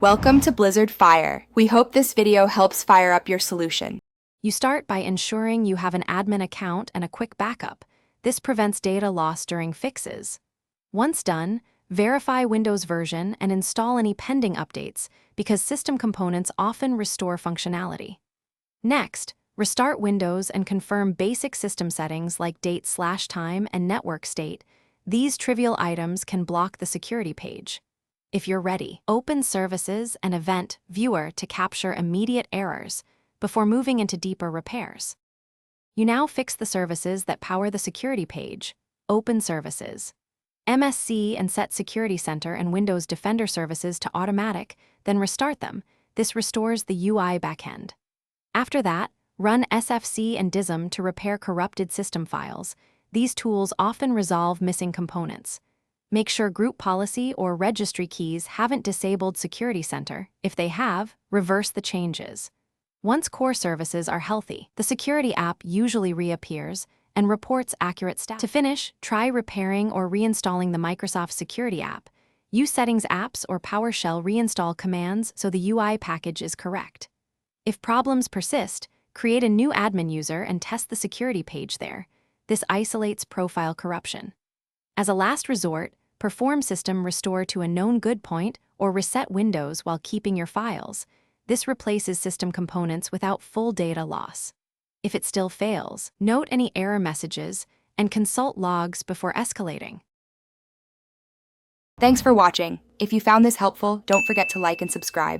Welcome to Blizzard Fire. We hope this video helps fire up your solution. You start by ensuring you have an admin account and a quick backup. This prevents data loss during fixes. Once done, verify Windows version and install any pending updates because system components often restore functionality. Next, restart Windows and confirm basic system settings like date/time and network state. These trivial items can block the security page. If you're ready, open Services and Event Viewer to capture immediate errors before moving into deeper repairs. You now fix the services that power the security page. Open Services, MSC, and set Security Center and Windows Defender services to automatic, then restart them. This restores the UI backend. After that, run SFC and DISM to repair corrupted system files. These tools often resolve missing components. Make sure group policy or registry keys haven't disabled Security Center. If they have, reverse the changes. Once core services are healthy, the security app usually reappears and reports accurate status. To finish, try repairing or reinstalling the Microsoft Security app. Use Settings apps or PowerShell reinstall commands so the UI package is correct. If problems persist, create a new admin user and test the security page there. This isolates profile corruption. As a last resort, perform system restore to a known good point or reset Windows while keeping your files. This replaces system components without full data loss. If it still fails, note any error messages and consult logs before escalating. Thanks for watching. If you found this helpful, don't forget to like and subscribe.